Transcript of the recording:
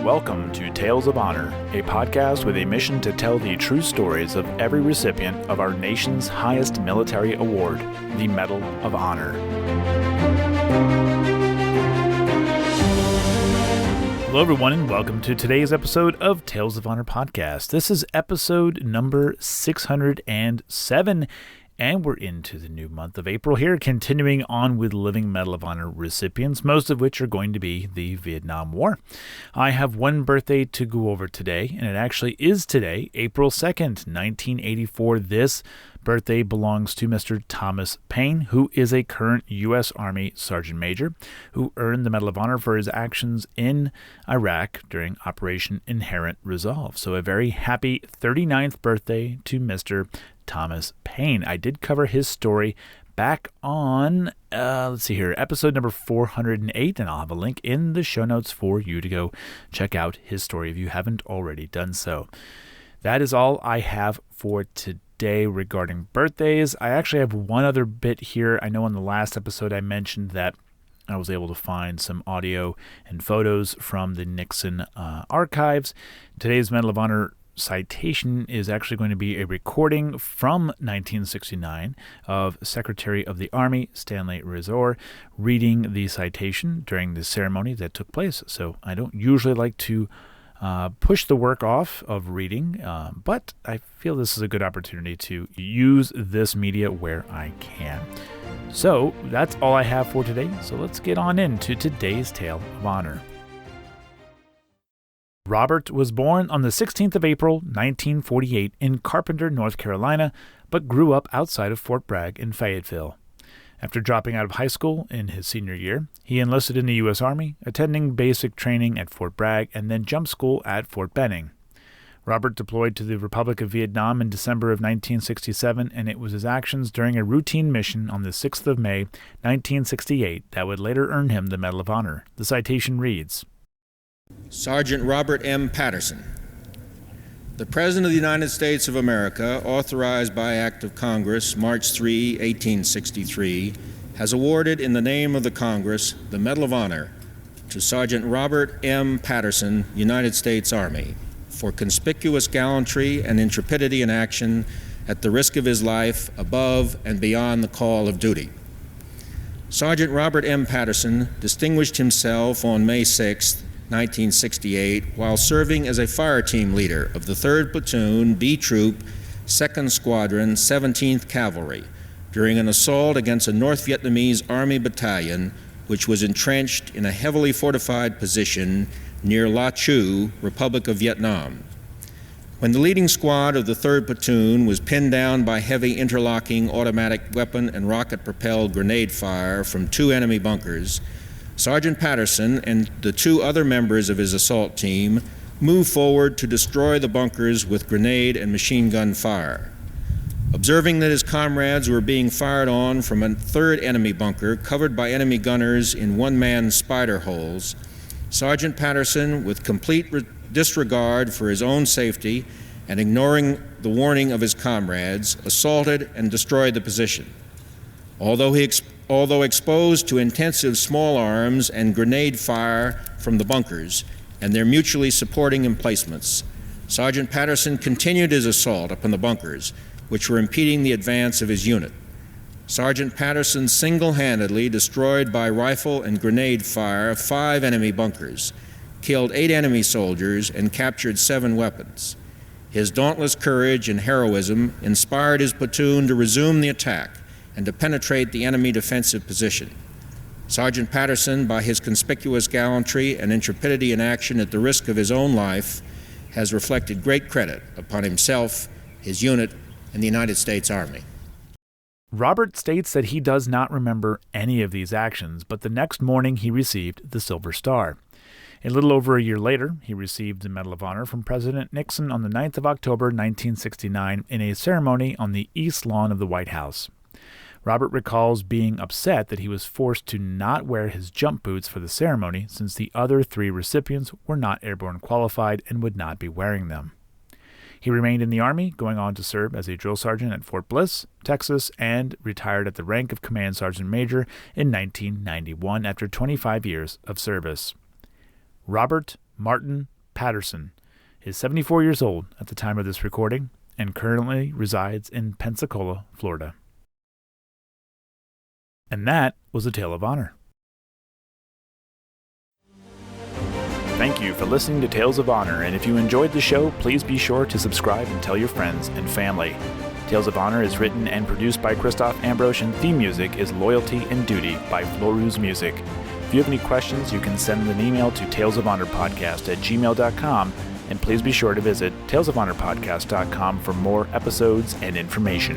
Welcome to Tales of Honor, a podcast with a mission to tell the true stories of every recipient of our nation's highest military award, the Medal of Honor. Hello everyone and welcome to today's episode of Tales of Honor podcast. This is episode number 607. And we're into the new month of April here, continuing on with Living Medal of Honor recipients, most of which are going to be the Vietnam War. I have one birthday to go over today, and it actually is today, April 2nd, 1984. This birthday belongs to Mr. Thomas Paine, who is a current U.S. Army Sergeant Major, who earned the Medal of Honor for his actions in Iraq during Operation Inherent Resolve. So a very happy 39th birthday to Mr. Thomas Paine. I did cover his story back on, episode number 408, and I'll have a link in the show notes for you to go check out his story if you haven't already done so. That is all I have for today regarding birthdays. I actually have one other bit here. I know in the last episode I mentioned that I was able to find some audio and photos from the Nixon archives. Today's Medal of Honor citation is actually going to be a recording from 1969 of Secretary of the Army Stanley Resor reading the citation during the ceremony that took place. So I don't usually like to push the work off of reading, but I feel this is a good opportunity to use this media where I can. So that's all I have for today. So let's get on into today's Tale of Honor. Robert was born on the 16th of April, 1948 in Carpenter, North Carolina, but grew up outside of Fort Bragg in Fayetteville. After dropping out of high school in his senior year, he enlisted in the U.S. Army, attending basic training at Fort Bragg and then jump school at Fort Benning. Robert deployed to the Republic of Vietnam in December of 1967, and it was his actions during a routine mission on the 6th of May, 1968 that would later earn him the Medal of Honor. The citation reads, Sergeant Robert M. Patterson. The President of the United States of America, authorized by Act of Congress, March 3, 1863, has awarded in the name of the Congress the Medal of Honor to Sergeant Robert M. Patterson, United States Army, for conspicuous gallantry and intrepidity in action at the risk of his life above and beyond the call of duty. Sergeant Robert M. Patterson distinguished himself on May 6, 1968, while serving as a fire team leader of the 3rd Platoon, B Troop, 2nd Squadron, 17th Cavalry, during an assault against a North Vietnamese Army battalion which was entrenched in a heavily fortified position near La Chu, Republic of Vietnam. When the leading squad of the 3rd Platoon was pinned down by heavy interlocking automatic weapon and rocket-propelled grenade fire from 2 enemy bunkers, Sergeant Patterson and the 2 other members of his assault team moved forward to destroy the bunkers with grenade and machine gun fire. Observing that his comrades were being fired on from a 3rd enemy bunker covered by enemy gunners in one-man spider holes, Sergeant Patterson, with complete disregard for his own safety and ignoring the warning of his comrades, assaulted and destroyed the position. Although exposed to intensive small arms and grenade fire from the bunkers and their mutually supporting emplacements, Sergeant Patterson continued his assault upon the bunkers, which were impeding the advance of his unit. Sergeant Patterson single-handedly destroyed by rifle and grenade fire 5 enemy bunkers, killed 8 enemy soldiers, and captured 7 weapons. His dauntless courage and heroism inspired his platoon to resume the attack and to penetrate the enemy defensive position. Sergeant Patterson, by his conspicuous gallantry and intrepidity in action at the risk of his own life, has reflected great credit upon himself, his unit, and the United States Army. Robert states that he does not remember any of these actions, but the next morning he received the Silver Star. A little over a year later, he received the Medal of Honor from President Nixon on the 9th of October, 1969, in a ceremony on the East Lawn of the White House. Robert recalls being upset that he was forced to not wear his jump boots for the ceremony since the other 3 recipients were not airborne qualified and would not be wearing them. He remained in the Army, going on to serve as a drill sergeant at Fort Bliss, Texas, and retired at the rank of Command Sergeant Major in 1991 after 25 years of service. Robert Martin Patterson is 74 years old at the time of this recording and currently resides in Pensacola, Florida. And that was a Tale of Honor. Thank you for listening to Tales of Honor, and if you enjoyed the show, please be sure to subscribe and tell your friends and family. Tales of Honor is written and produced by Christoph Ambrose, and theme music is Loyalty and Duty by Floruz Music. If you have any questions, you can send an email to talesofhonorpodcast@gmail.com, and please be sure to visit talesofhonorpodcast.com for more episodes and information.